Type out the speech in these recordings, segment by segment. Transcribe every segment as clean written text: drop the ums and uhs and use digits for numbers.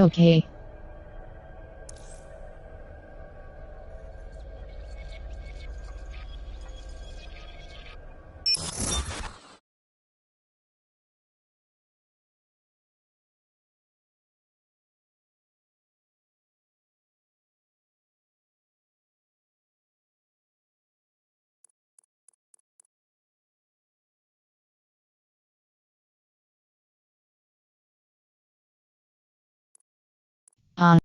Okay. On.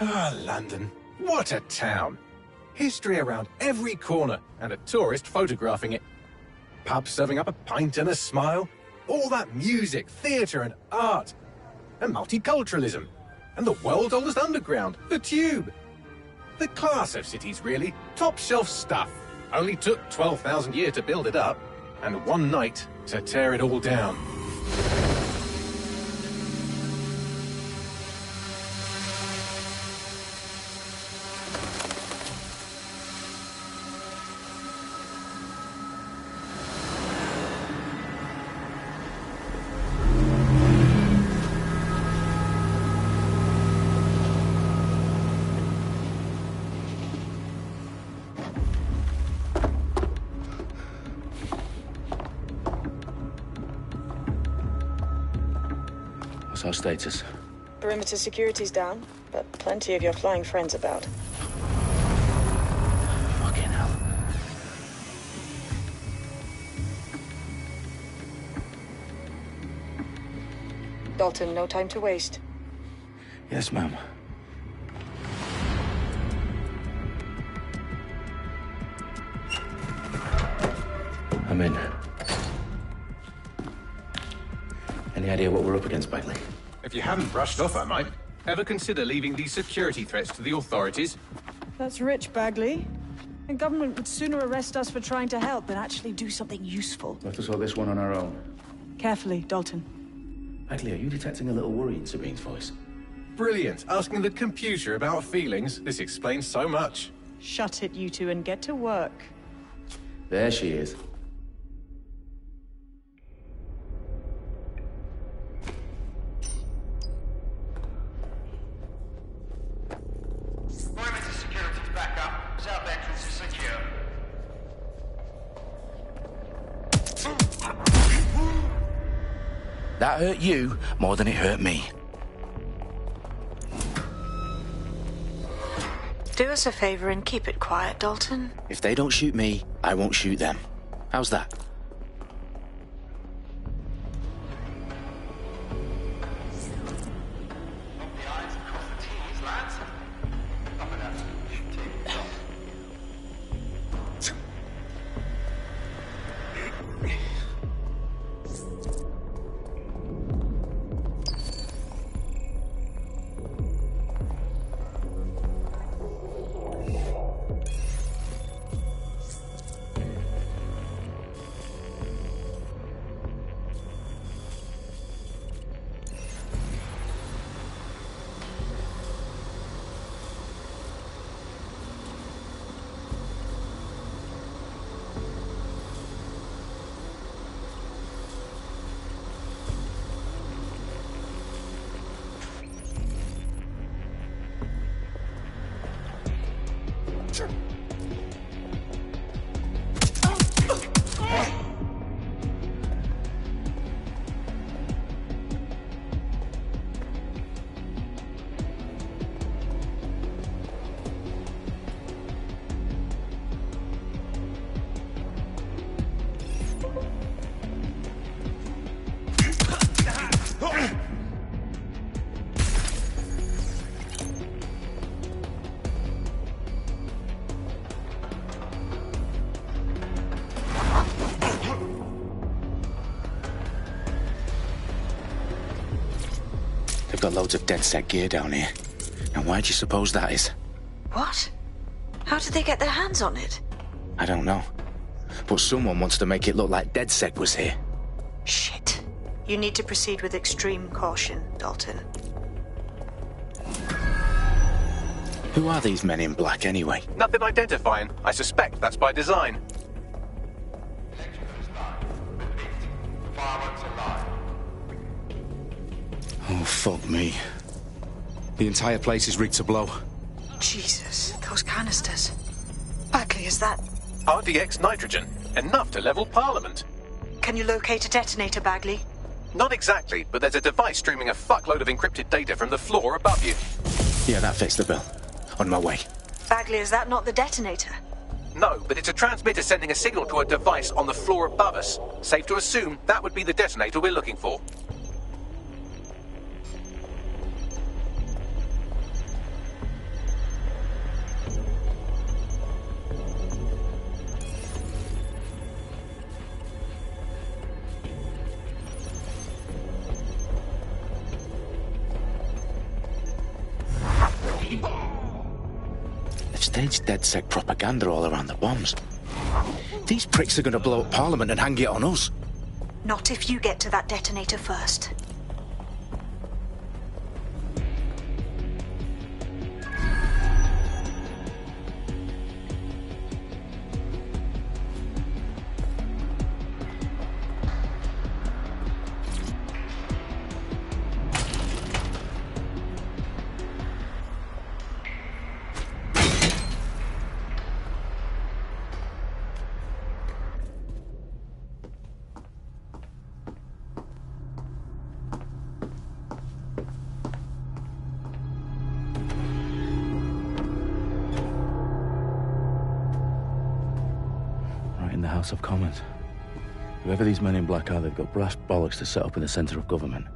Ah, London. What a town. History around every corner, and a tourist photographing it. Pubs serving up a pint and a smile. All that music, theatre and art. And multiculturalism. And the world's oldest underground, the Tube. The class of cities, really. Top shelf stuff. Only took 12,000 years to build it up, and one night to tear it all down. What's our status? Perimeter security's down, but plenty of your flying friends about. Fucking hell. Dalton, no time to waste. Yes, ma'am. I'm in. Any idea what we're up against, Bagley? If you haven't brushed off, I might. Ever consider leaving these security threats to the authorities? That's rich, Bagley. The government would sooner arrest us for trying to help than actually do something useful. We'll have to sort this one on our own. Carefully, Dalton. Bagley, are you detecting a little worry in Sabine's voice? Brilliant. Asking the computer about feelings. This explains so much. Shut it, you two, and get to work. There she is. Perimeter security's back up. South entrance is secure. That hurt you more than it hurt me. Do us a favor and keep it quiet, Dalton. If they don't shoot me, I won't shoot them. How's that? They've got loads of DedSec gear down here. Now why do you suppose that is? What? How did they get their hands on it? I don't know. But someone wants to make it look like DedSec was here. Shit. You need to proceed with extreme caution, Dalton. Who are these men in black anyway? Nothing identifying. I suspect that's by design. Oh, fuck me. The entire place is rigged to blow. Jesus, those canisters. Bagley, is that... RDX nitrogen. Enough to level Parliament. Can you locate a detonator, Bagley? Not exactly, but there's a device streaming a fuckload of encrypted data from the floor above you. Yeah, that fits the bill. On my way. Bagley, is that not the detonator? No, but it's a transmitter sending a signal to a device on the floor above us. Safe to assume that would be the detonator we're looking for. They've staged DedSec propaganda all around the bombs. These pricks are going to blow up Parliament and hang it on us. Not if you get to that detonator first. In the House of Commons. Whoever these men in black are, they've got brass bollocks to set up in the centre of government.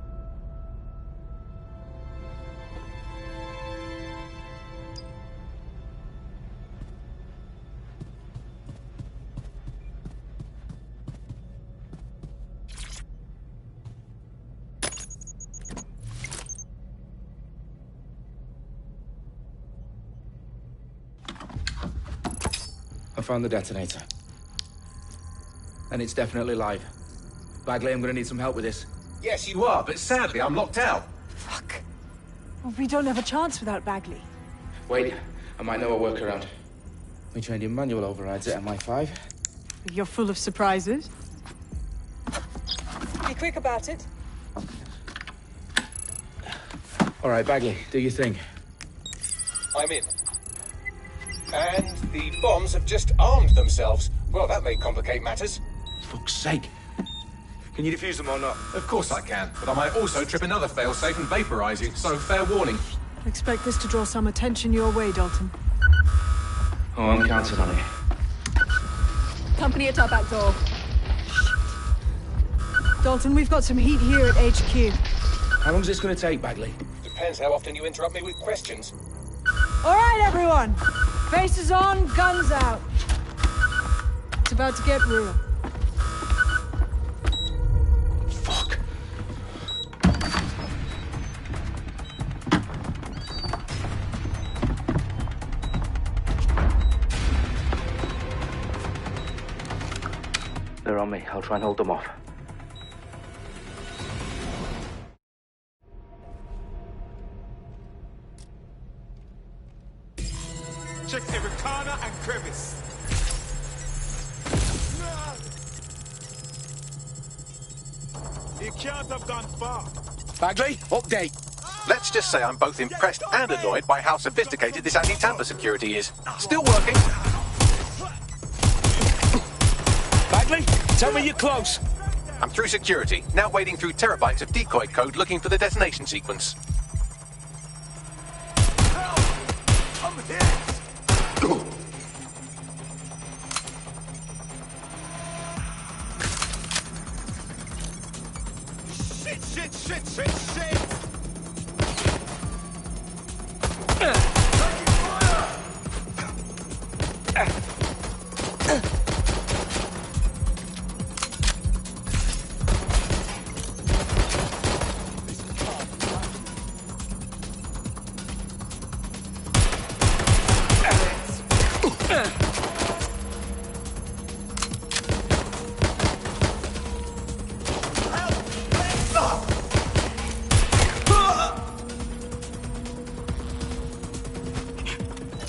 I found the detonator. And it's definitely live. Bagley, I'm gonna need some help with this. Yes, you are, but sadly I'm locked out. Fuck. Well, we don't have a chance without Bagley. Wait, I might know a workaround. We trained in manual overrides at MI5. You're full of surprises. Be quick about it. All right, Bagley, do your thing. I'm in. And the bombs have just armed themselves. Well, that may complicate matters. Fuck's sake. Can you defuse them or not? Of course I can, but I might also trip another failsafe and vaporize you, so fair warning. Expect this to draw some attention your way, Dalton. Oh, I'm counting on it. Company at our back door. Dalton, we've got some heat here at HQ. How long's this going to take, Bagley? Depends how often you interrupt me with questions. All right, everyone. Faces on, guns out. It's about to get real. Fuck. They're on me. I'll try and hold them off. Check every corner and crevice. You can't have gone far. Bagley, update. Let's just say I'm both impressed and annoyed by how sophisticated this anti-tamper security is. Still working. Bagley, tell me you're close. I'm through security, now wading through terabytes of decoy code looking for the detonation sequence. I'm hit. Shit.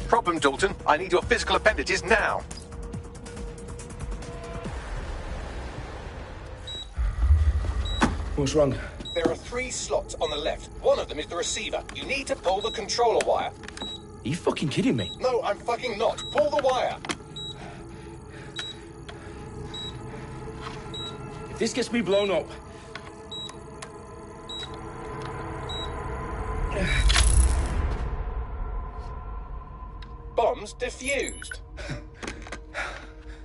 Problem, Dalton. I need your physical appendages now. What's wrong? There are 3 slots on the left. One of them is the receiver. You need to pull the controller wire. Are you fucking kidding me? No, I'm fucking not. Pull the wire. If this gets me blown up... Bombs defused.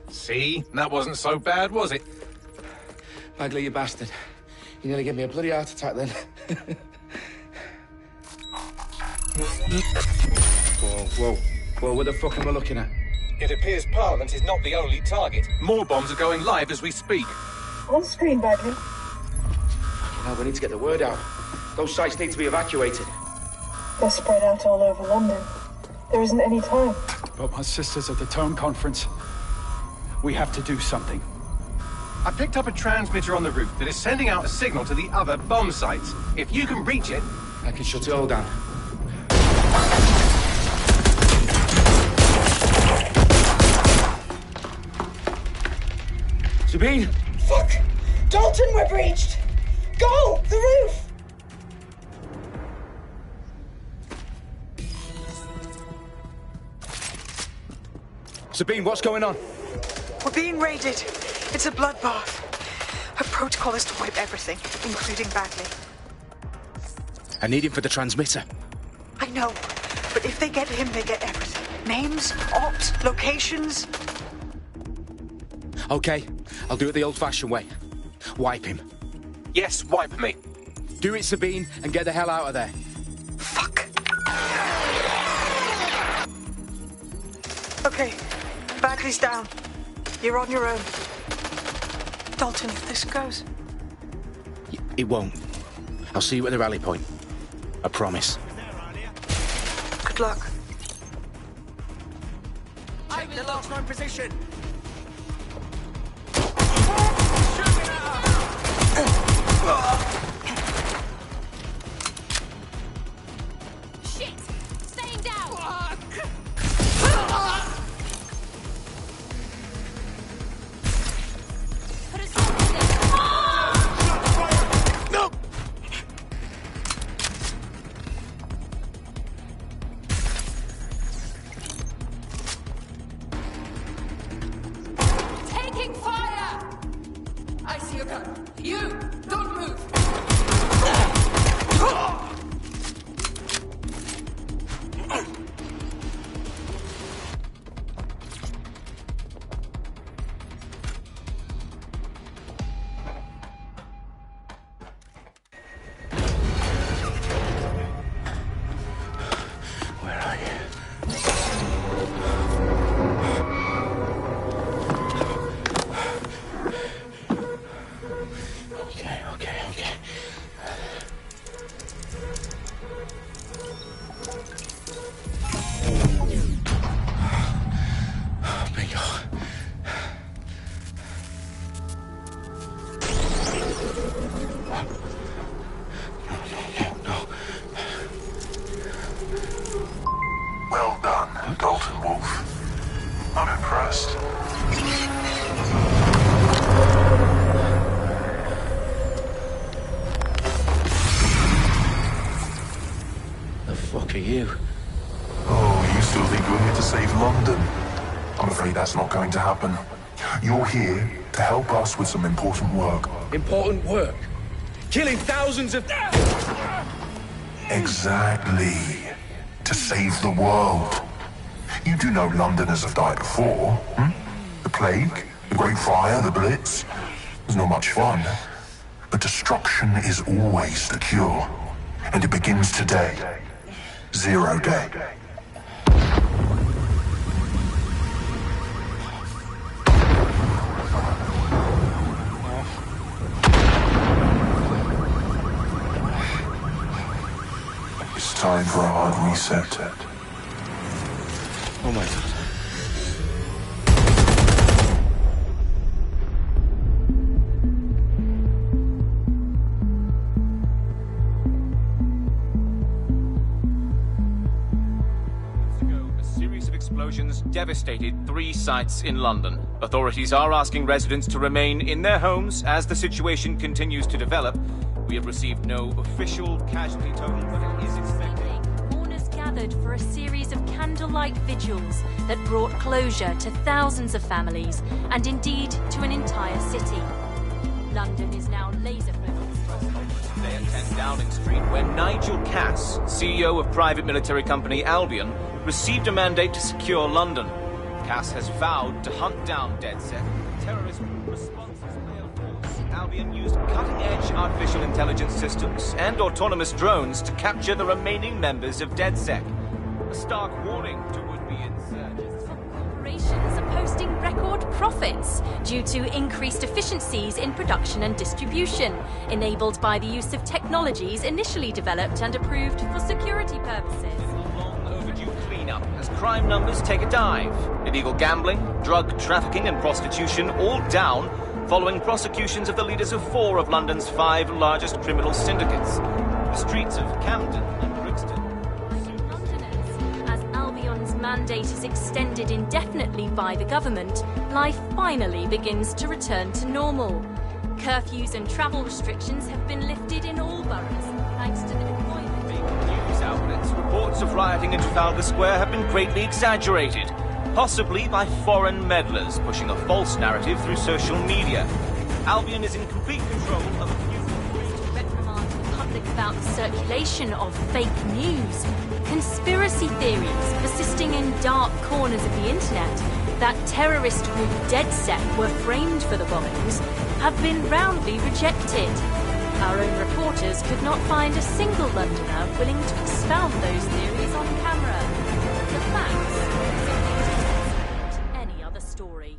See? That wasn't so bad, was it? Bagley, you bastard. You nearly gave me a bloody heart attack then. Whoa, what the fuck am I looking at? It appears Parliament is not the only target. More bombs are going live as we speak. On screen, Bagley. Now we need to get the word out. Those sites need to be evacuated. They're spread out all over London. There isn't any time. But my sister's at the town conference. We have to do something. I picked up a transmitter on the roof that is sending out a signal to the other bomb sites. If you can reach it... I can shut it all down. Sabine! Fuck! Dalton, we're breached! Go! The roof! Sabine, what's going on? We're being raided. It's a bloodbath. Her protocol is to wipe everything, including Bagley. I need him for the transmitter. I know, but if they get him, they get everything. Names, ops, locations. Okay, I'll do it the old-fashioned way. Wipe him. Yes, wipe me. Do it, Sabine, and get the hell out of there. Fuck. Okay, Bagley's down. You're on your own. Dalton, if this goes... It won't. I'll see you at the rally point. I promise. Good luck. Take the last known position. Shit! Staying down! Put us on No! Taking fire! I see a gun. You, don't move! for you. Oh, you still think you're here to save London? I'm afraid that's not going to happen. You're here to help us with some important work. Important work? Killing thousands of... Exactly. To save the world. You do know Londoners have died before, hmm? The Plague, the Great Fire, the Blitz. It's not much fun. But destruction is always the cure. And it begins today. 0 day. It's time for a hard reset. Oh my God. Explosions devastated 3 sites in London. Authorities are asking residents to remain in their homes as the situation continues to develop. We have received no official casualty total, but it is expected. Mourners gathered for a series of candlelight vigils that brought closure to thousands of families and indeed to an entire city. London is now laser-focused. Today at 10 Downing Street, where Nigel Cass, CEO of private military company Albion, received a mandate to secure London. Cass has vowed to hunt down DedSec. Terrorist responses Albion used cutting-edge artificial intelligence systems and autonomous drones to capture the remaining members of DedSec. A stark warning to would-be insurgents. Corporations are posting record profits due to increased efficiencies in production and distribution, enabled by the use of technologies initially developed and approved for security purposes. Cleanup as crime numbers take a dive. Illegal gambling, drug trafficking and prostitution all down following prosecutions of the leaders of 4 of London's 5 largest criminal syndicates. The streets of Camden and Brixton. Londoners, as Albion's mandate is extended indefinitely by the government, life finally begins to return to normal. Curfews and travel restrictions have been lifted in all boroughs, thanks to the deployment. News outlets, reports of rioting in Trafalgar Square have been greatly exaggerated, possibly by foreign meddlers pushing a false narrative through social media. Albion is in complete control of a few... reprimand the public about the circulation of fake news, conspiracy theories persisting in dark corners of the internet that terrorist group DedSec were framed for the bombings have been roundly rejected. Our own reporters could not find a single Londoner willing to expound those theories on camera. The facts simply discount any other story.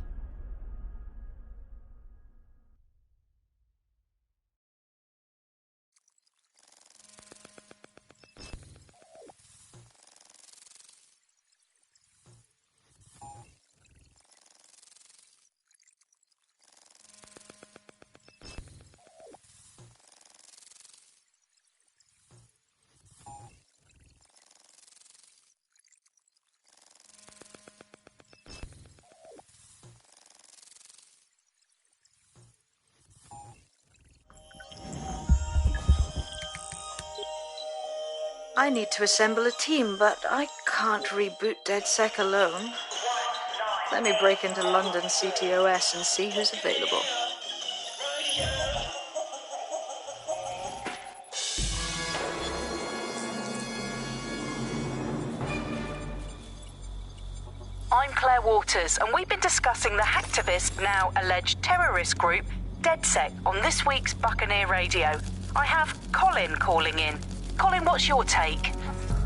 I need to assemble a team, but I can't reboot DedSec alone. Let me break into London CTOS and see who's available. I'm Claire Waters, and we've been discussing the hacktivist, now alleged terrorist group, DedSec, on this week's Buccaneer Radio. I have Colin calling in. Colin, what's your take?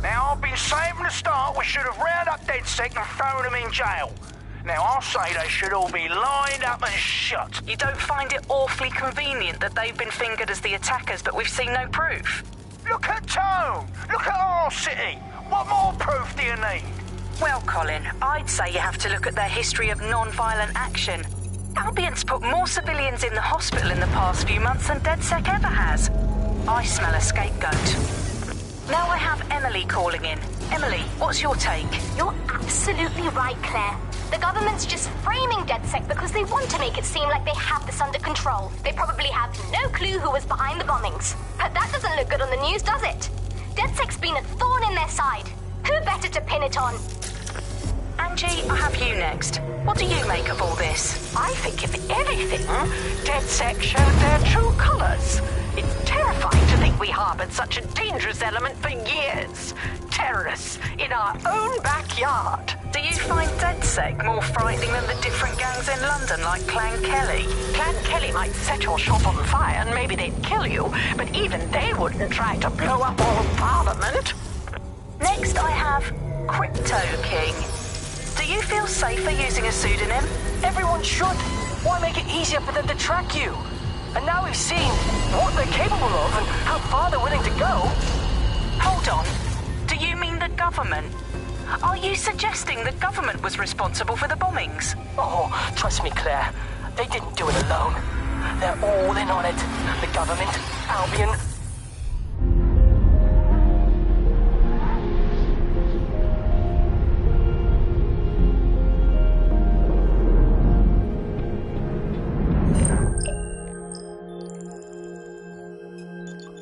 Now, I've been saying from the start we should have rounded up DedSec and thrown them in jail. Now, I'll say they should all be lined up and shot. You don't find it awfully convenient that they've been fingered as the attackers, but we've seen no proof? Look at Tone! Look at our city! What more proof do you need? Well, Colin, I'd say you have to look at their history of non-violent action. Albion's put more civilians in the hospital in the past few months than DedSec ever has. I smell a scapegoat. Now I have Emily calling in. Emily, what's your take? You're absolutely right, Claire. The government's just framing DedSec because they want to make it seem like they have this under control. They probably have no clue who was behind the bombings. But that doesn't look good on the news, does it? DedSec's been a thorn in their side. Who better to pin it on? Angie, I have you next. What do you make of all this? I think, if anything, DedSec showed their true colors. It's terrifying to think we harbored such a dangerous element for years. Terrorists in our own backyard. Do you find DedSec more frightening than the different gangs in London, like Clan Kelly? Clan Kelly might set your shop on fire and maybe they'd kill you, but even they wouldn't try to blow up all of Parliament. Next, I have Crypto King. Do you feel safer using a pseudonym? Everyone should. Why make it easier for them to track you? And now we've seen what they're capable of and how far they're willing to go. Hold on. Do you mean the government? Are you suggesting the government was responsible for the bombings? Oh, trust me, Claire. They didn't do it alone. They're all in on it. The government, Albion.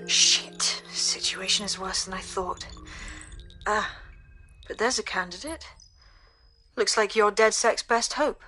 Shit. Situation is worse than I thought. But there's a candidate. Looks like you're DedSec's best hope.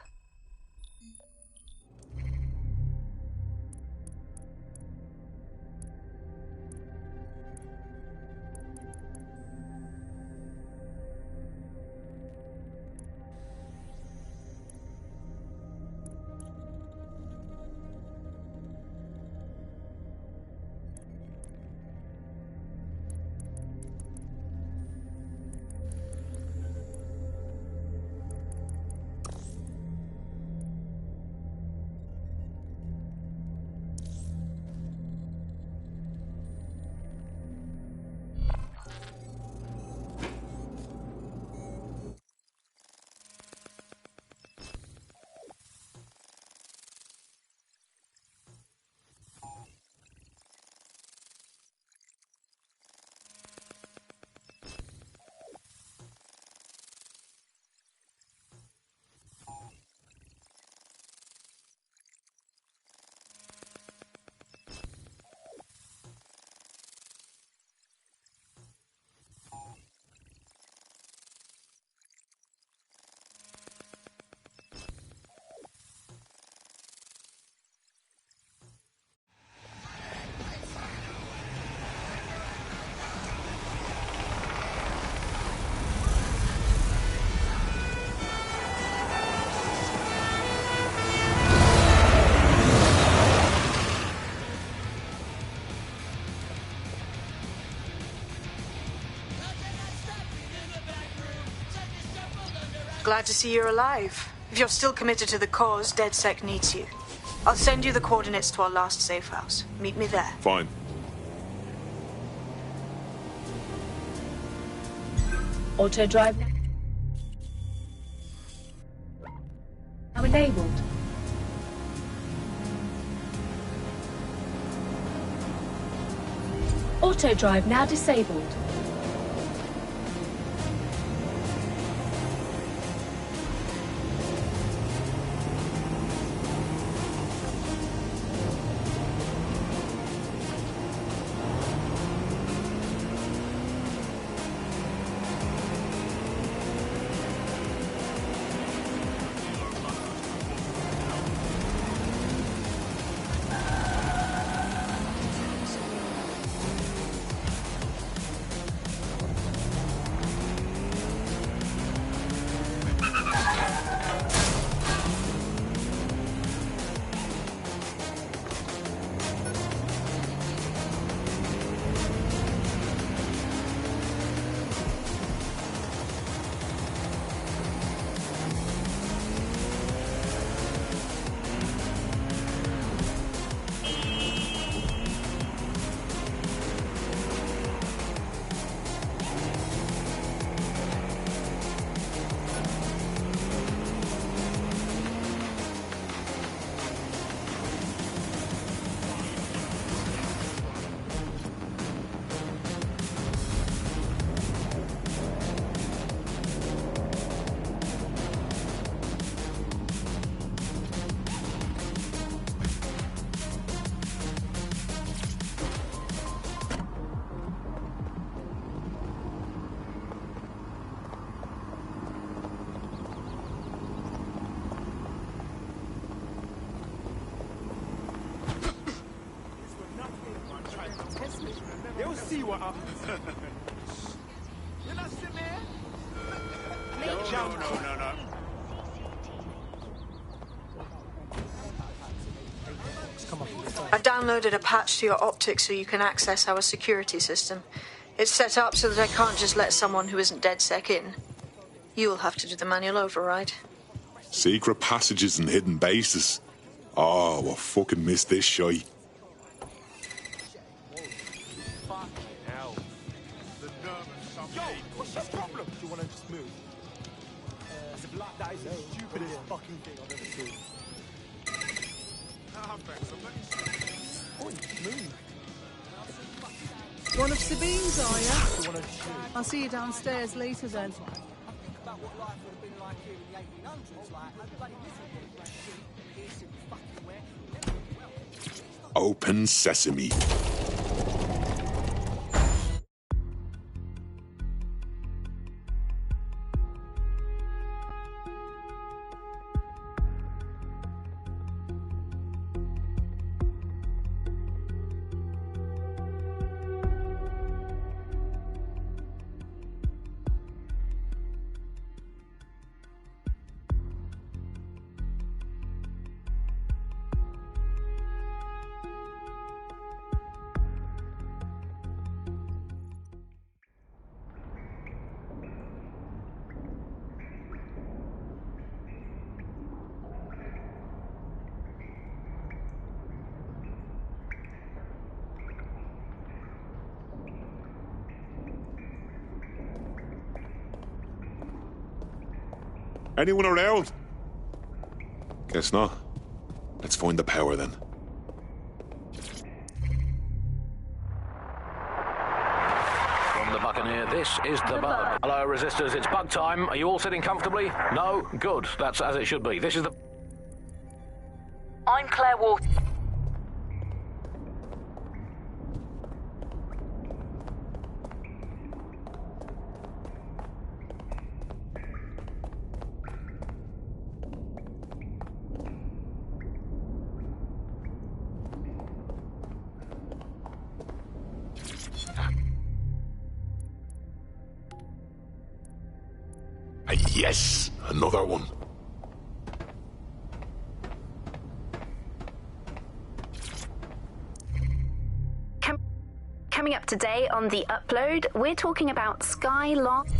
Glad to see you're alive. If you're still committed to the cause, DedSec needs you. I'll send you the coordinates to our last safe house. Meet me there. Fine. Auto drive now enabled. Auto drive now disabled. see what I... You're not sitting there? No. I've downloaded a patch to your optics so you can access our security system. It's set up so that I can't just let someone who isn't DedSec in. You'll have to do the manual override. Secret passages and hidden bases. Oh, I fucking missed this shite. What's your problem? Do you want to just move? That is the stupidest fucking thing I've ever seen. One of Sabine's, are you? I'll see you downstairs later then. Open sesame. Anyone around? Guess not. Let's find the power then. From the Buccaneer, this is the Bug. Hello, Resistors, it's bug time. Are you all sitting comfortably? No? Good. That's as it should be. This is the... I'm Claire Water. Yes, another one. Coming up today on The Upload, we're talking about Skylon.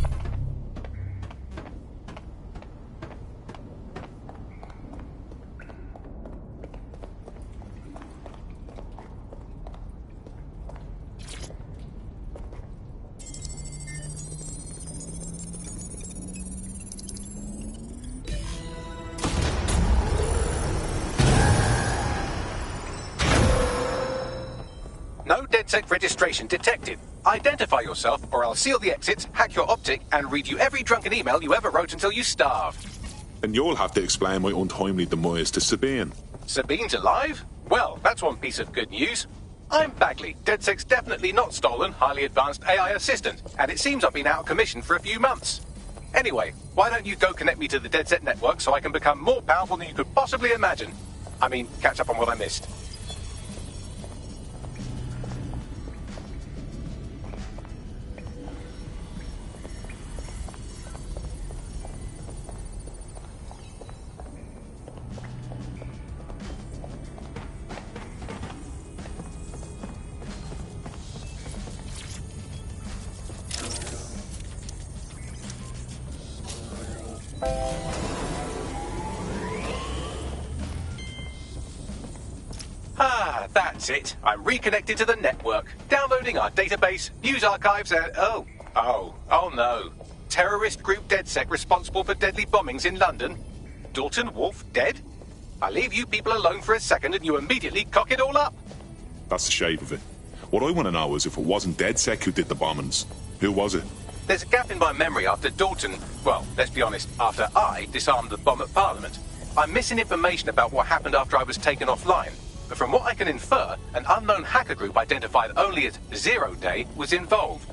No DedSec registration detected. Identify yourself, or I'll seal the exits, hack your optic, and read you every drunken email you ever wrote until you starve. And you'll have to explain my untimely demise to Sabine. Sabine's alive? Well, that's one piece of good news. I'm Bagley, DedSec's definitely not stolen, highly advanced AI assistant, and it seems I've been out of commission for a few months. Anyway, why don't you go connect me to the DedSec network so I can become more powerful than you could possibly imagine? I mean, catch up on what I missed. Ah, that's it. I'm reconnected to the network. Downloading our database, news archives, and... Oh no. Terrorist group DedSec responsible for deadly bombings in London? Dalton Wolf dead? I leave you people alone for a second and you immediately cock it all up. That's the shape of it. What I want to know is if it wasn't DedSec who did the bombings, who was it? There's a gap in my memory after Dalton... Well, let's be honest, after I disarmed the bomb at Parliament. I'm missing information about what happened after I was taken offline. But from what I can infer, an unknown hacker group identified only as Zero Day was involved.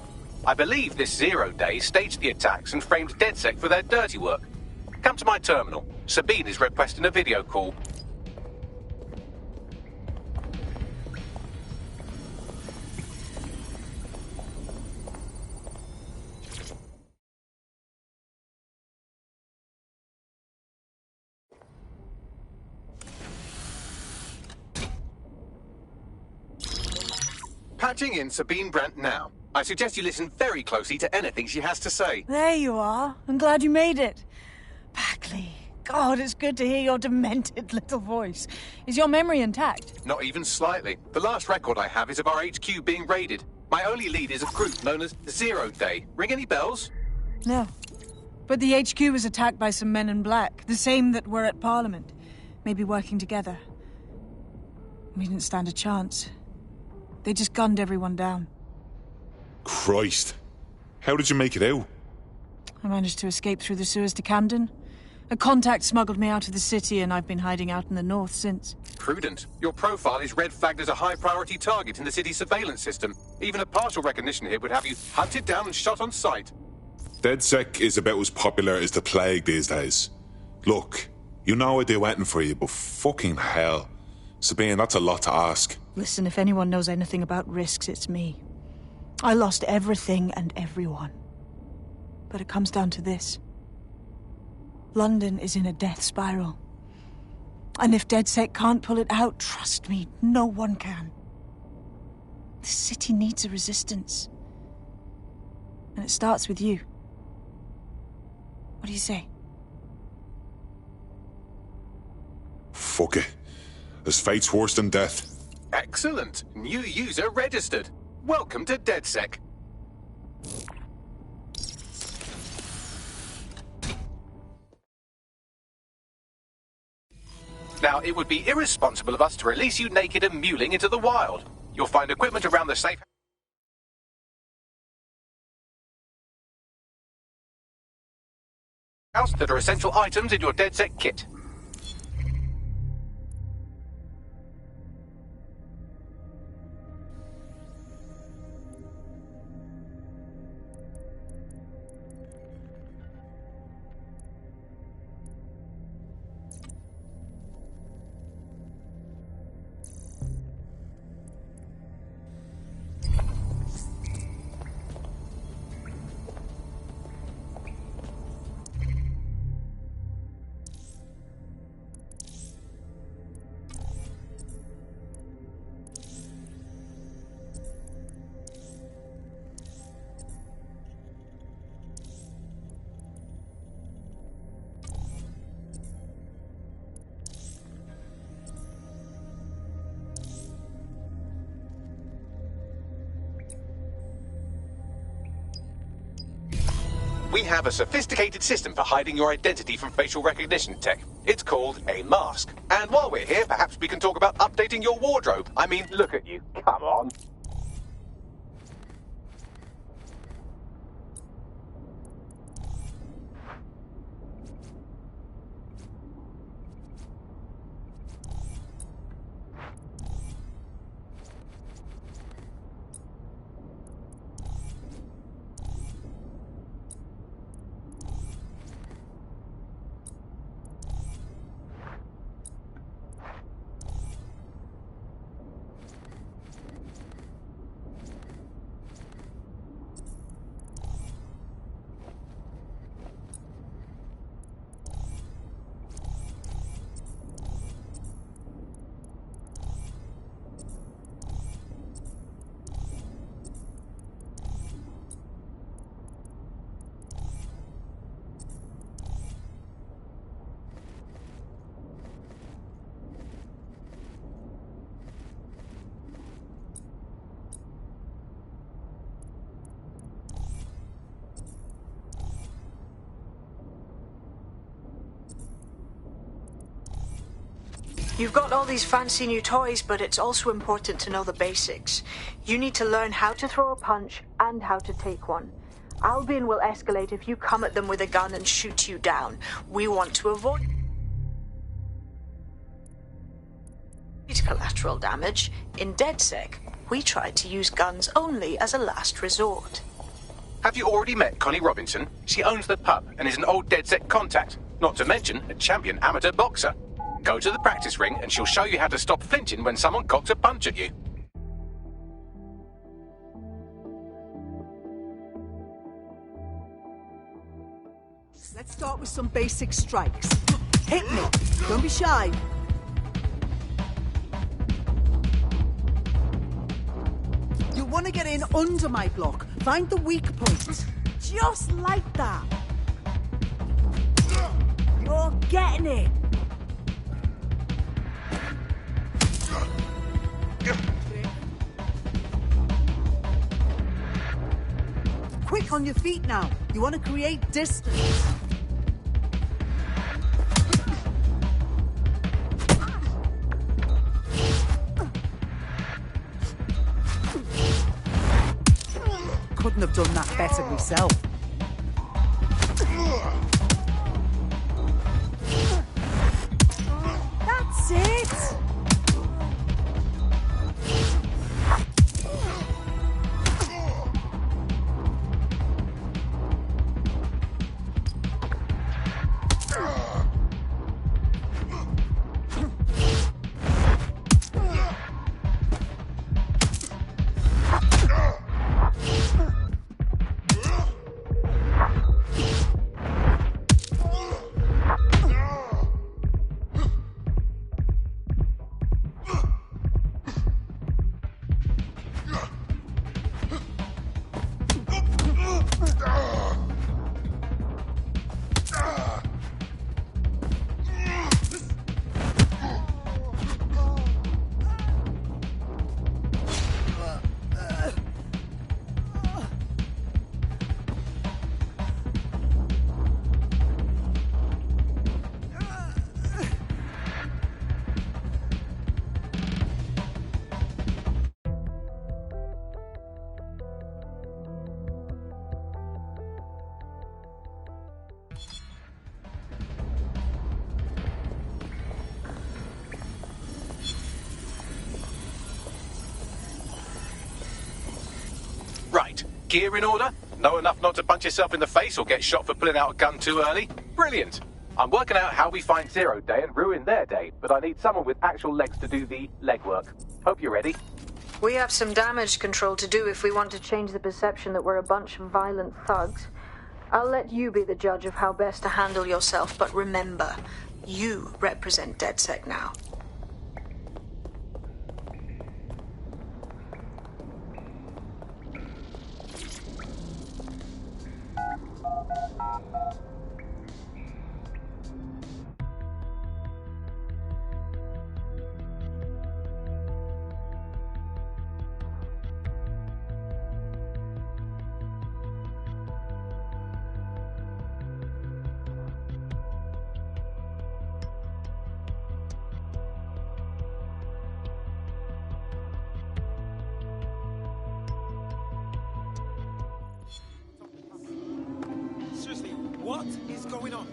I believe this Zero Day staged the attacks and framed DedSec for their dirty work. Come to my terminal. Sabine is requesting a video call. patching in Sabine Brandt now. I suggest you listen very closely to anything she has to say. There you are. I'm glad you made it. Bagley. God, it's good to hear your demented little voice. Is your memory intact? Not even slightly. The last record I have is of our HQ being raided. My only lead is a group known as Zero Day. Ring any bells? No. But the HQ was attacked by some men in black, the same that were at Parliament. Maybe working together. We didn't stand a chance. They just gunned everyone down. Christ. How did you make it out? I managed to escape through the sewers to Camden. A contact smuggled me out of the city, and I've been hiding out in the north since. Prudent. Your profile is red flagged as a high-priority target in the city's surveillance system. Even a partial recognition hit would have you hunted down and shot on sight. DedSec is about as popular as the plague these days. Look, you know I do waiting for you, but fucking hell. Sabine, that's a lot to ask. Listen, if anyone knows anything about risks, it's me. I lost everything and everyone. But it comes down to this. London is in a death spiral. And if DedSec can't pull it out, trust me, no one can. The city needs a resistance. And it starts with you. What do you say? Fuck it. As fate's worse than death. Excellent. New user registered. Welcome to DedSec. Now, it would be irresponsible of us to release you naked and mewling into the wild. You'll find equipment around the safe house that are essential items in your DedSec kit. We have a sophisticated system for hiding your identity from facial recognition tech. It's called a mask. And while we're here, perhaps we can talk about updating your wardrobe. I mean, look at you. Come on. You've got all these fancy new toys, but it's also important to know the basics. You need to learn how to throw a punch and how to take one. Albion will escalate if you come at them with a gun and shoot you down. We want to avoid collateral damage. In DedSec, we try to use guns only as a last resort. Have you already met Connie Robinson? She owns the pub and is an old DedSec contact, not to mention a champion amateur boxer. Go to the practice ring and she'll show you how to stop flinching when someone cocks a punch at you. Let's start with some basic strikes. Hit me. Don't be shy. want to get in under my block. Find the weak point. Just like that. You're getting it. Quick on your feet now. You want to create distance. Couldn't have done that better myself. That's it. Right, gear in order? Know enough not to punch yourself in the face or get shot for pulling out a gun too early? Brilliant! I'm working out how we find Zero Day and ruin their day, but I need someone with actual legs to do the legwork. Hope you're ready. We have some damage control to do if we want to change the perception that we're a bunch of violent thugs. I'll let you be the judge of how best to handle yourself, but remember, you represent DedSec now. What is going on?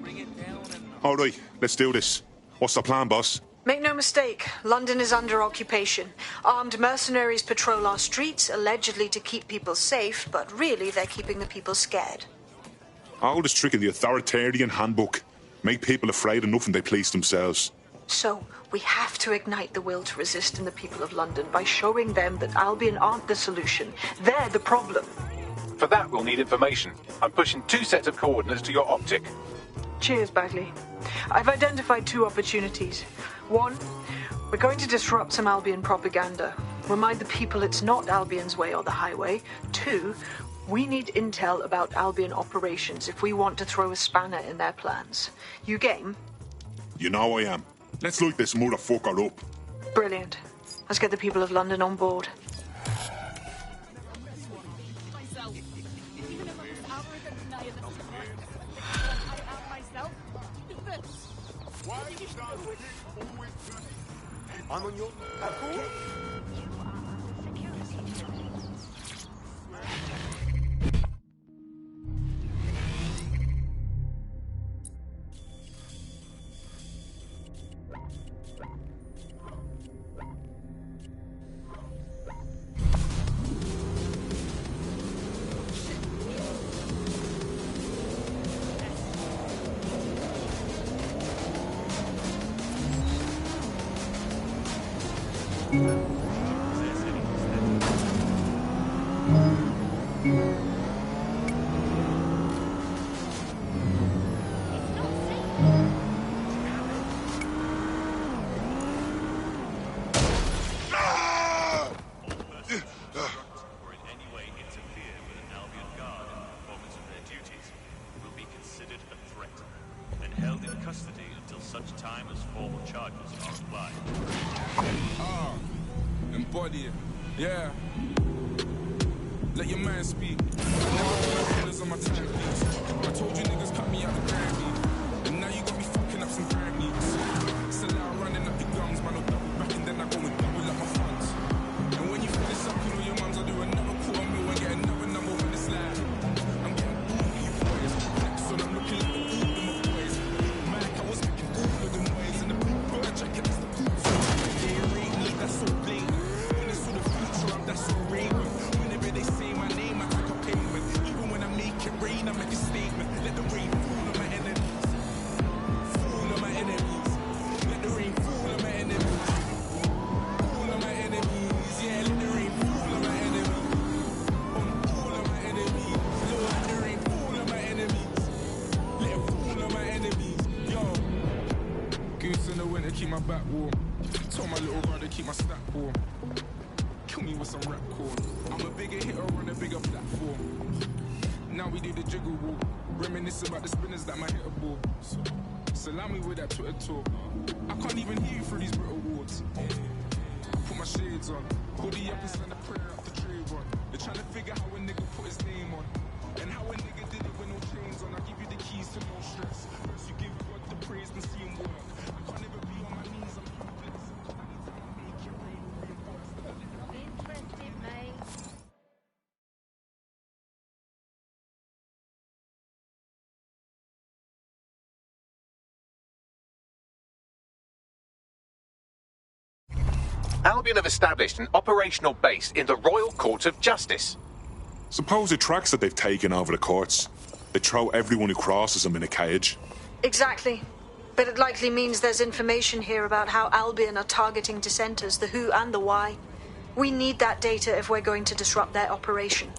Bring it down and... All right, let's do this. What's the plan, boss? Make no mistake, London is under occupation. Armed mercenaries patrol our streets, allegedly to keep people safe, but really they're keeping the people scared. All this trick in the authoritarian handbook. Make people afraid enough and they police themselves. So, we have to ignite the will to resist in the people of London by showing them that Albion aren't the solution. They're the problem. For that, we'll need information. I'm pushing 2 sets of coordinates to your optic. Cheers, Bagley. I've identified 2 opportunities. 1, we're going to disrupt some Albion propaganda. Remind the people it's not Albion's way or the highway. 2, we need intel about Albion operations if we want to throw a spanner in their plans. You game? You know I am. Let's light this motherfucker up. Brilliant. Let's get the people of London on board. I'm on your... time as formal charges are applied. Ah, embody it. Yeah. Let your man speak. On my timepiece. I told you niggas cut me out the Grammy. And now you got me fucking up some Grammys. Still out running up your guns, man, I'll double back and then I go and double up my funds. And when you finish sucking all your mums, I'll do another quarter mil and get another number when it's live. I'm getting all of you boys. Next one, I'm looking like all of my boys. Mike, I was making all of them ways. And the bird jacket, that's the boots. They rate me, that's so blatant. When it's for the future, that's so raving. Whenever they say my name, I take a payment. Even when I make it rain, I make a statement. Let the rain fall on my enemies. Fall on my enemies. Let the rain fall on my enemies. Fall on my enemies. Yeah, let the rain fall on my enemies. On all of my enemies. Lord, let the rain fall on my enemies. Let it fall on my enemies. Yo. Goose in the winter, keep my back warm. Told my little brother, keep my stack warm. Kill me with some rap chord. I'm a bigger hitter on a bigger platform. Now we do the jiggle walk. Reminisce about the spinners that my hitter bought. Salami with that Twitter talk. I can't even hear you through these Brit Awards. Put my shades on. Hoodie up and send a prayer up the tree run. They're trying to figure how a nigga put his name on. And how a nigga did it with no chains on. I give you the keys to no stress. First you give God the praise and see him work. I can't ever be on my knees. I'm hopeless. Make it rain, Interested, mate. Albion have established an operational base in the Royal Court of Justice. Suppose the tracks that they've taken over the courts, they throw everyone who crosses them in a cage. Exactly. But it likely means there's information here about how Albion are targeting dissenters, the who and the why. We need that data if we're going to disrupt their operation.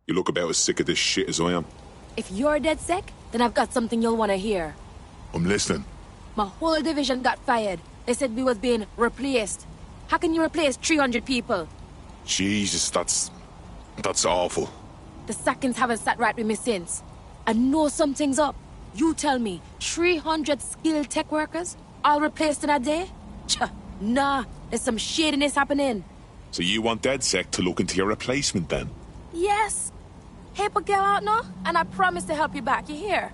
You look about as sick of this shit as I am. If you're dead sick, then I've got something you'll want to hear. I'm listening. My whole division got fired. They said we was being replaced. How can you replace 300 people? Jesus, that's awful. The seconds haven't sat right with me since. I know something's up. You tell me, 300 skilled tech workers, all replaced in a day? Nah, there's some shadiness happening. So you want DedSec to look into your replacement then? Yes. Help a girl out now, and I promise to help you back. You hear?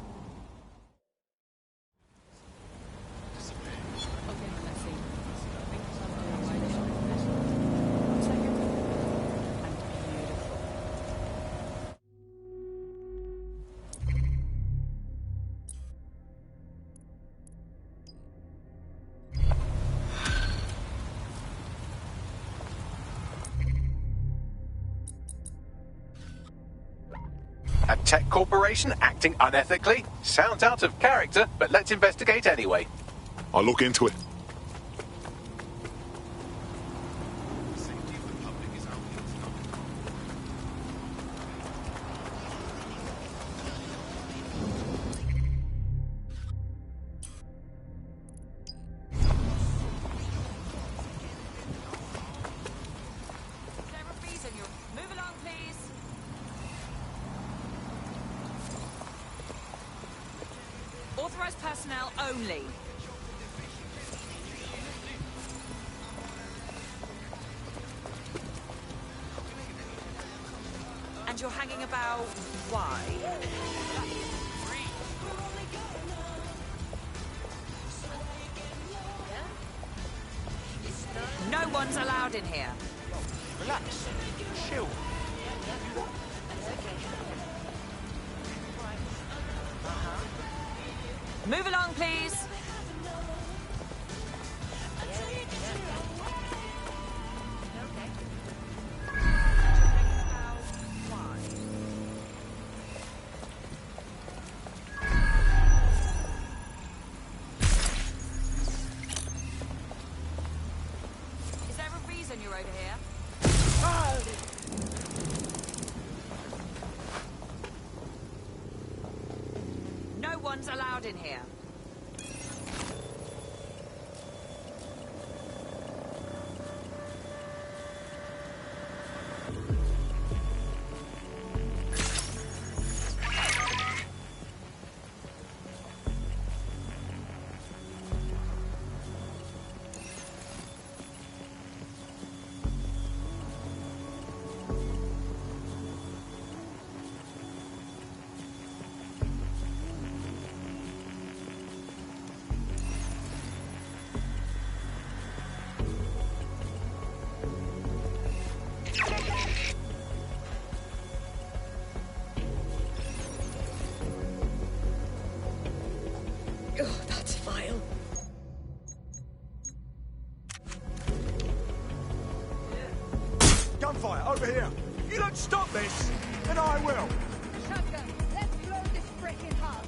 A tech corporation acting unethically? Sounds out of character, but let's investigate anyway. I'll look into it. personnel only. And you're hanging about why? No one's allowed in here. Relax. Chill. Move along, please. Is there a reason you're over here? No one's allowed in here. Oh, that's vile. Gunfire, over here. If you don't stop this, then I will. Shotgun, let's blow this frickin' hub.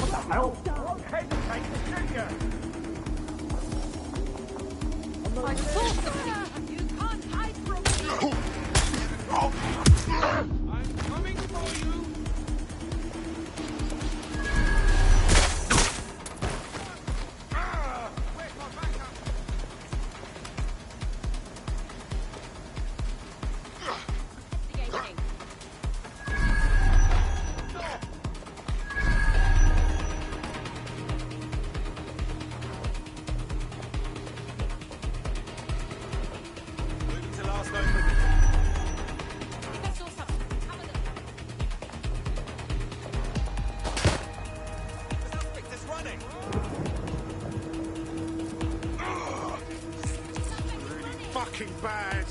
What the hell? Don't hesitate to shoot you. I saw something. You can't hide from me. I'm coming for you. Where's my backup? Moving to last open. The suspect is running. Really fucking bad.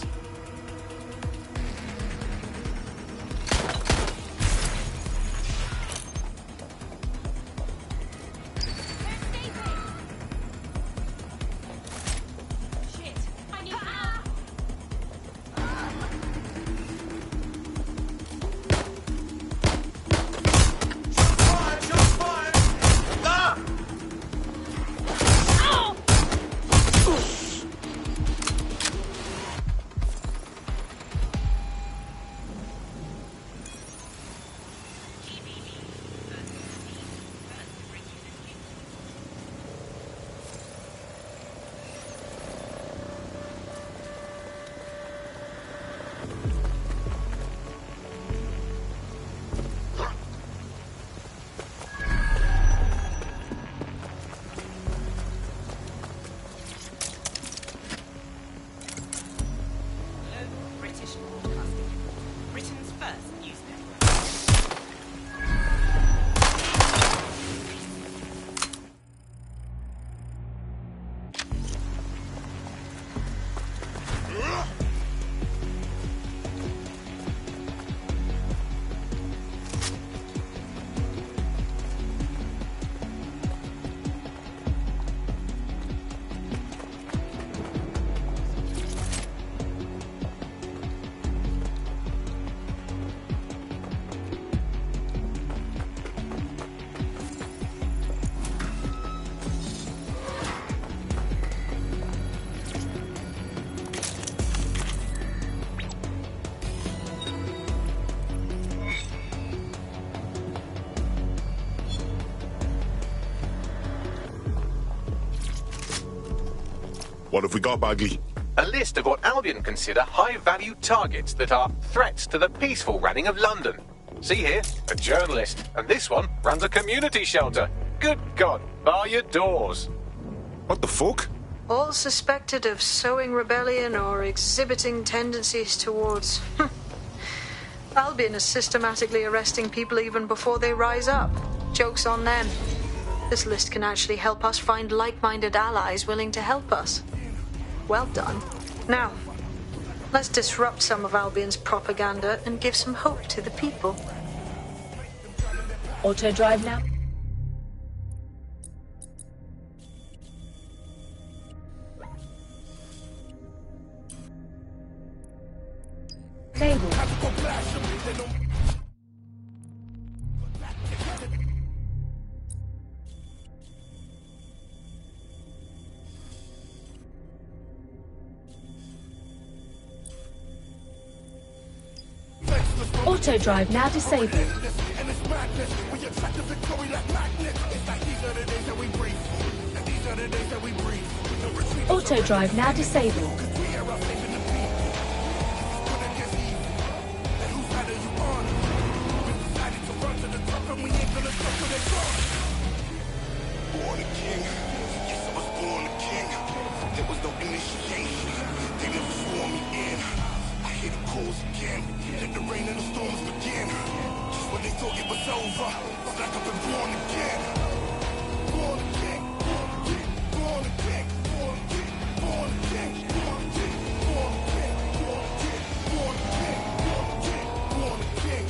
Shit, I need help. British Broadcasting. Britain's first newspaper. What have we got, Baggy? A list of what Albion consider high-value targets that are threats to the peaceful running of London. See here, a journalist, and this one runs a community shelter. Good God, bar your doors. What the fuck? All suspected of sowing rebellion or exhibiting tendencies towards... Albion is systematically arresting people even before they rise up. Joke's on them. This list can actually help us find like-minded allies willing to help us. Well done. Now, let's disrupt some of Albion's propaganda and give some hope to the people. Auto drive now. Label. Auto drive now disabled. Auto drive now disabled. Born a king. Yes, I was born a king. There was no initiation. They never swore me in. I hear the calls again. Let the rain and the storms begin. Just when they thought it was over, it's like I've been born again. Born again. Born again. Born again. Born again. Born again. Born again. Born again. Born again. Born again.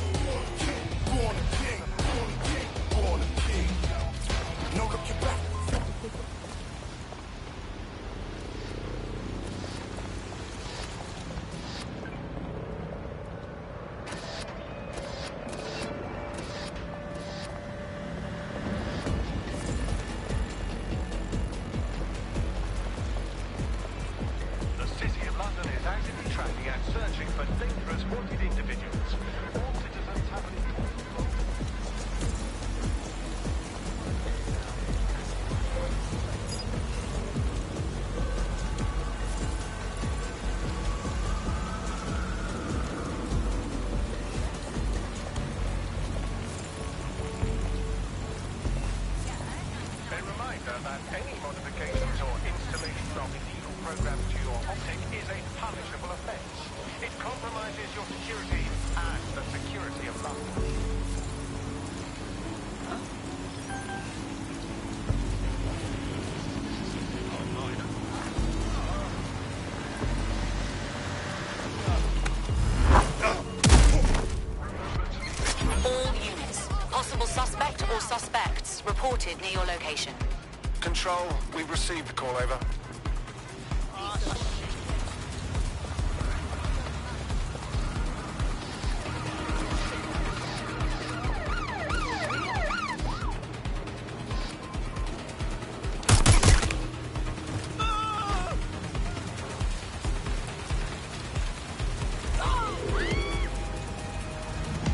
Born again. Born again. Born again. No looking back. The City of London is actively tracking and searching for dangerous wanted individuals. All citizens have an A reminder that any modifications or installations of illegal programs to your optic is a punishable offence. It compromises your security and the security of London. All units. Possible suspect or suspects reported near your location. Control, we've received the call, over.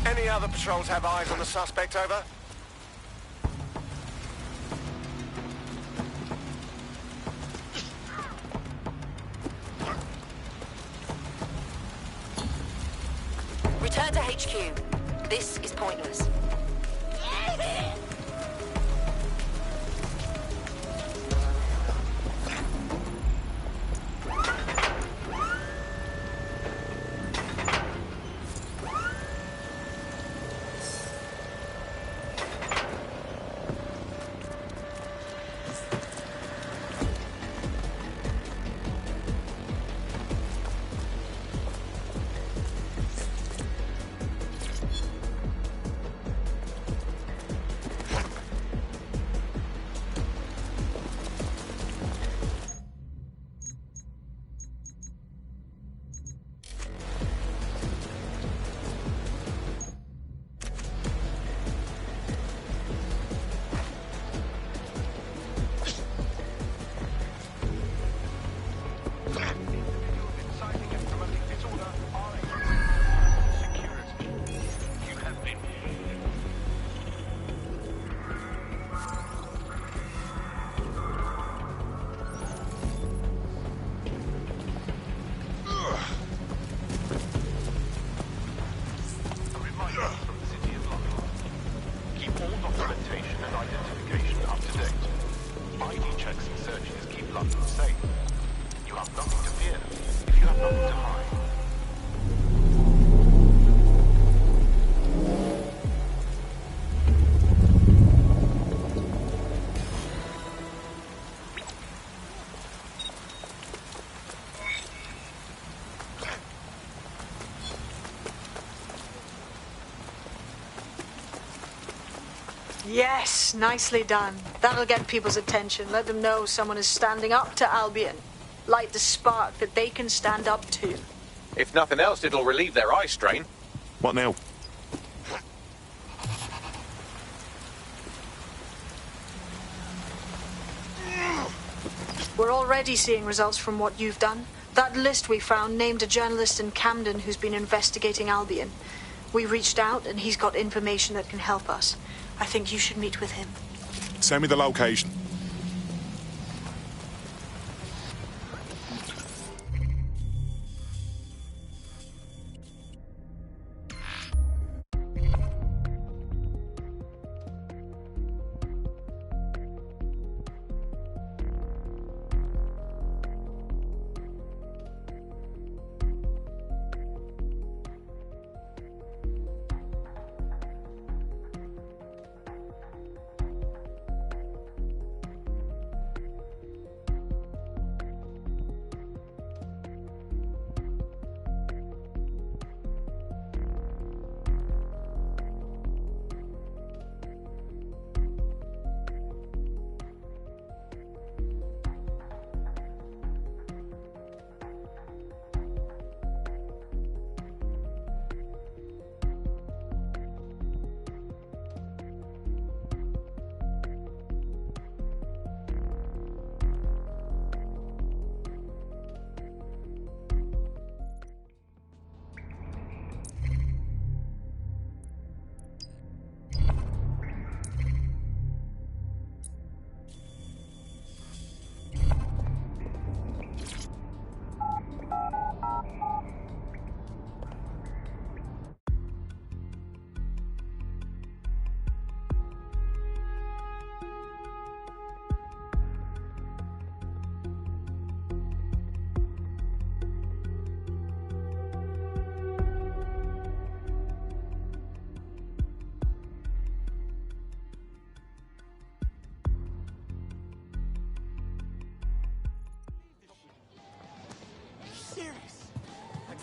Any other patrols have eyes on the suspect, over? Return to HQ. This is pointless. emergency searches keep London safe. You have nothing to fear if you have nothing to hide. Yes, nicely done. That'll get people's attention. Let them know someone is standing up to Albion. Light the spark that they can stand up to. If nothing else, it'll relieve their eye strain. What now? We're already seeing results from what you've done. That list we found named a journalist in Camden who's been investigating Albion. We reached out and he's got information that can help us. I think you should meet with him. Send me the location.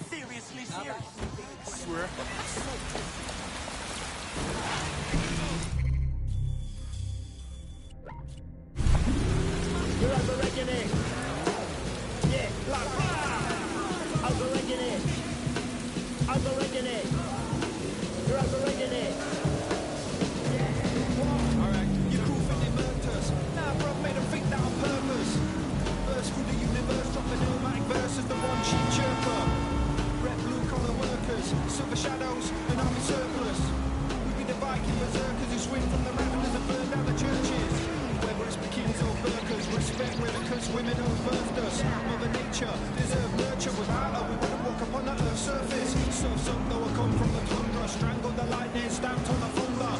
Seriously serious. Swear. You're overrating it. Yeah, like overrating it. Overrating it. You're overrating it. Alright, your crew think they murked us. Nah, bro, made them think that on purpose. First through the universe, drop the pneumatic versus the one cheap chirper. Red blue collar workers, silver shadows, and army surplus. We be the Viking berserkers who swing from the rafters and burn down the churches. Whether it's bikinis or burkers, respect women cause women who birthed us. Mother nature deserve nurture. Without her we wouldn't walk upon the earth's surface. Surf's up though I come from the tundra. Strangled the lightning, stamped on the thunder.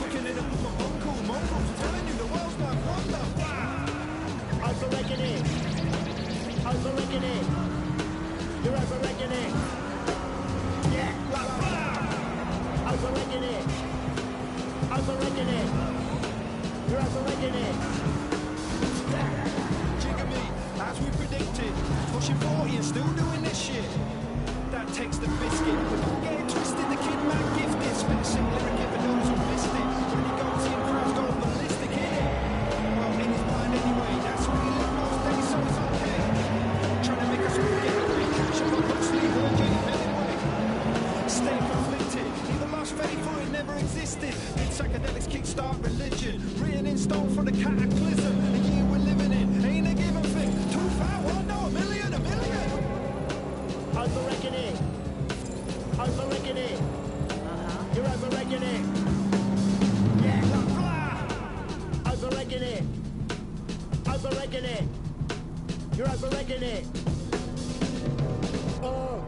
Cooking in a book of uncle mongrels, telling you the world's my wonder. Overrating it. Overrating it. You're overrating it. Yeah, like overrating it. Overrating it. You're overrating it. Jigger me, as we predicted. Pushing 40 and still doing this shit. That takes the biscuit. But don't get it twisted, the kid man gifted. Spit a simple lyric for those who missed it. When he goes in, crowds go ballistic, innit? Well, in his mind anyway, that's what he lives most days, so it's okay. Trying to make us all get away. Catch up on the sleeve, urging him anyway. Stay conflicted, either lost faith or it never existed. Did psychedelics kickstart religion? Written in stone from the cataclysm. The year we're living in, ain't a given thing. 2,000, no, a million. Overrating it. Overrating it. You're overrating it. Yeah, like overrating it. Overrating it. You're overrating it. Oh.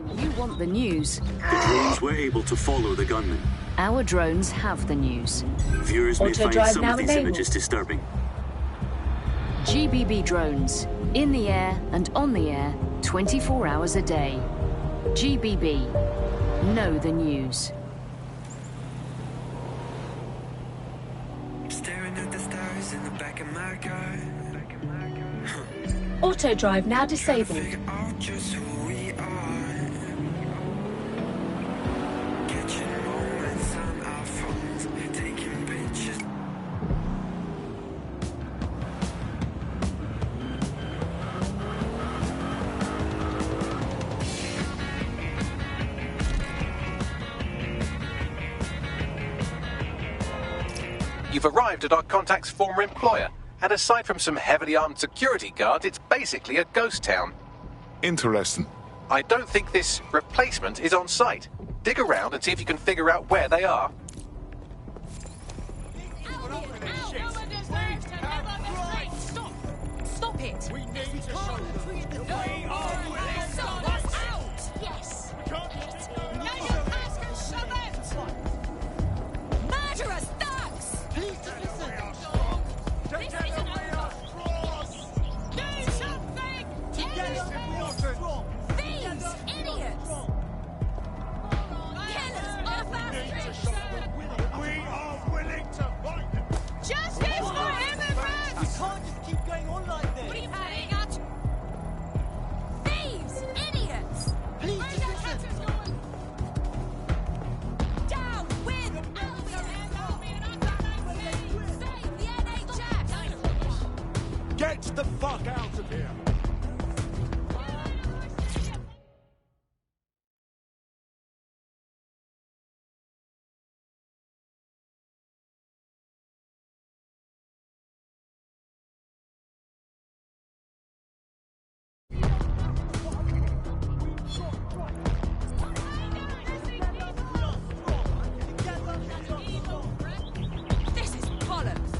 when you want the news. The drones were able to follow the gunman. Our drones have the news. Viewers may find some of these images disturbing. GBB drones. In the air and on the air, 24 hours a day. GBB. Know the news. Staring at the stars in the back of my car. Auto drive now disabled. Just who we are. Catching moments on our phones, taking pictures. You've arrived at our contact's former employer, and aside from some heavily armed security guards, it's basically a ghost town. Interesting. I don't think this replacement is on site. Dig around and see if you can figure out where they are. Stop it! We need to show them. We are willing to watch out! Yes! Murderous thugs! Please listen. This isn't over. Do something! Together we are strong. Thieves! Idiots! Killers off our streets! We are willing to fight them. Justice for immigrants! We can't just keep going on like this. What are you playing at? Thieves! Idiots! Please listen. Down with Save the NHS! Get the fuck out of here. This is bollocks!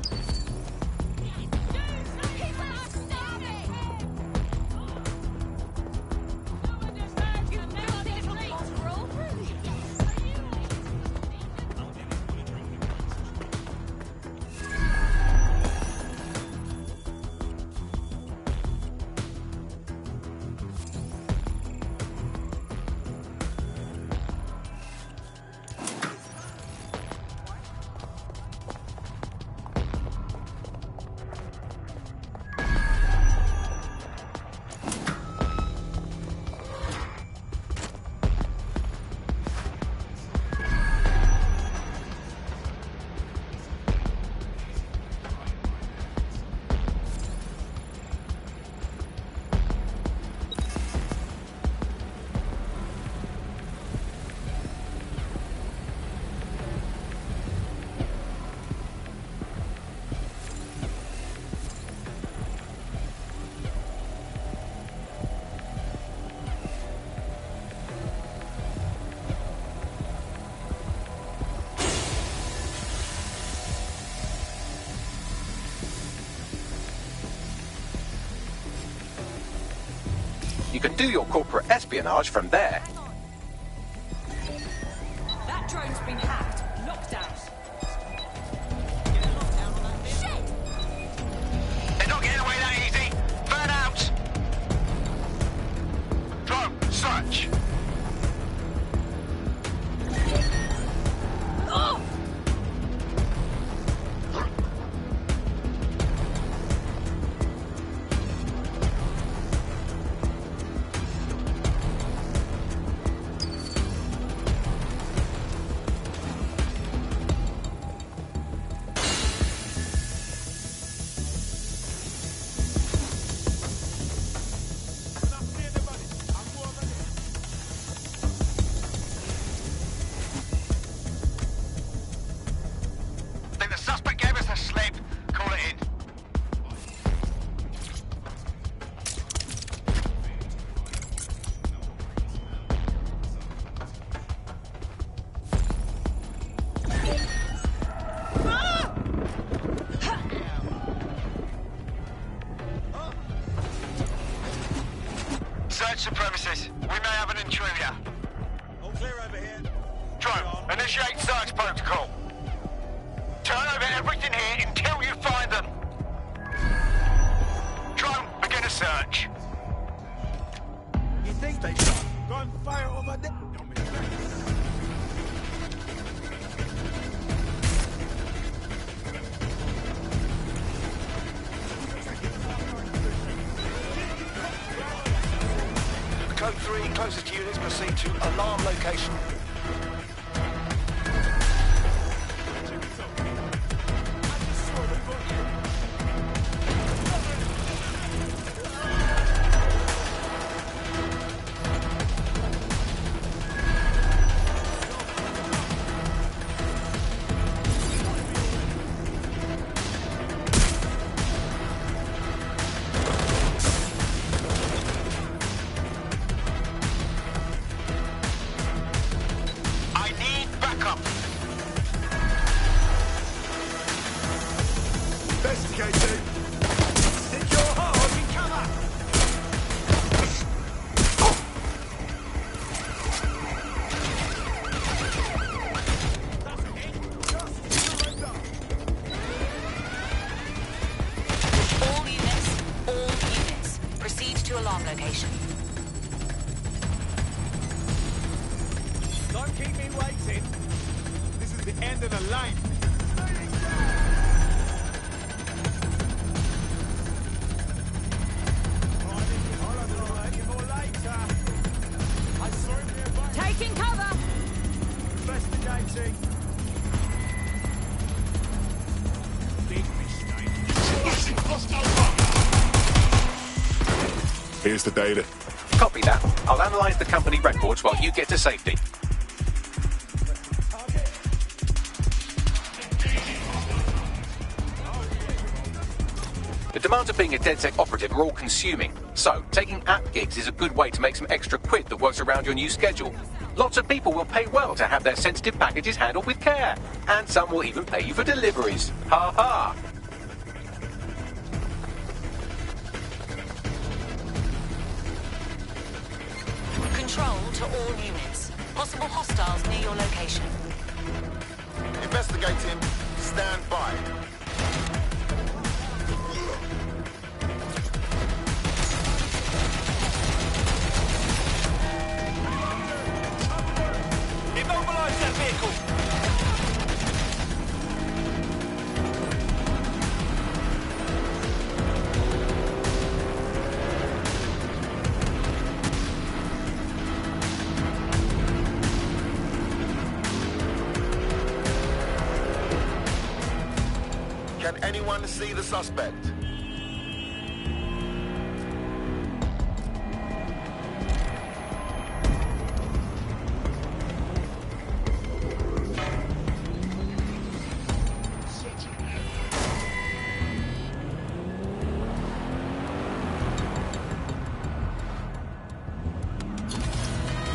You can do your corporate espionage from there. That drone's been hacked. Locked out. They're not getting away that easy. Burn out. Drone, search. Oh! Search the premises. We may have an intruder. All clear over here. Drone, initiate search protocol. Turn over everything here until you find them. Drone, begin a search. You think they shot? Gunfire over there. Code 3, closest units proceed to alarm location. Don't keep me waiting. This is the end of the line. Taking cover! Investigating. Big mistake. Here's the data. Copy that. I'll analyze the company records while you get to safety. The demands of being a DedSec operative are all consuming, so taking app gigs is a good way to make some extra quid that works around your new schedule. Lots of people will pay well to have their sensitive packages handled with care, and some will even pay you for deliveries. Ha ha! Control to all units. Possible hostiles near your location. Investigating. Stand by. Immobilize that vehicle. Can anyone see the suspect?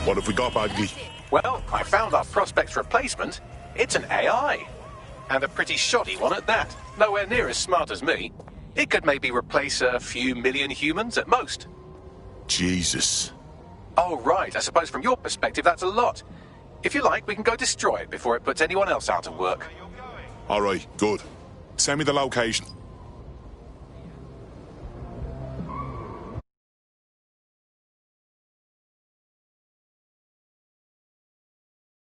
What have we got, Baggy? Well, I found our prospect's replacement. It's an AI. And a pretty shoddy one at that. Nowhere near as smart as me. It could maybe replace a few million humans at most. Jesus. Oh, right. I suppose from your perspective, that's a lot. If you like, we can go destroy it before it puts anyone else out of work. All right, good. Send me the location.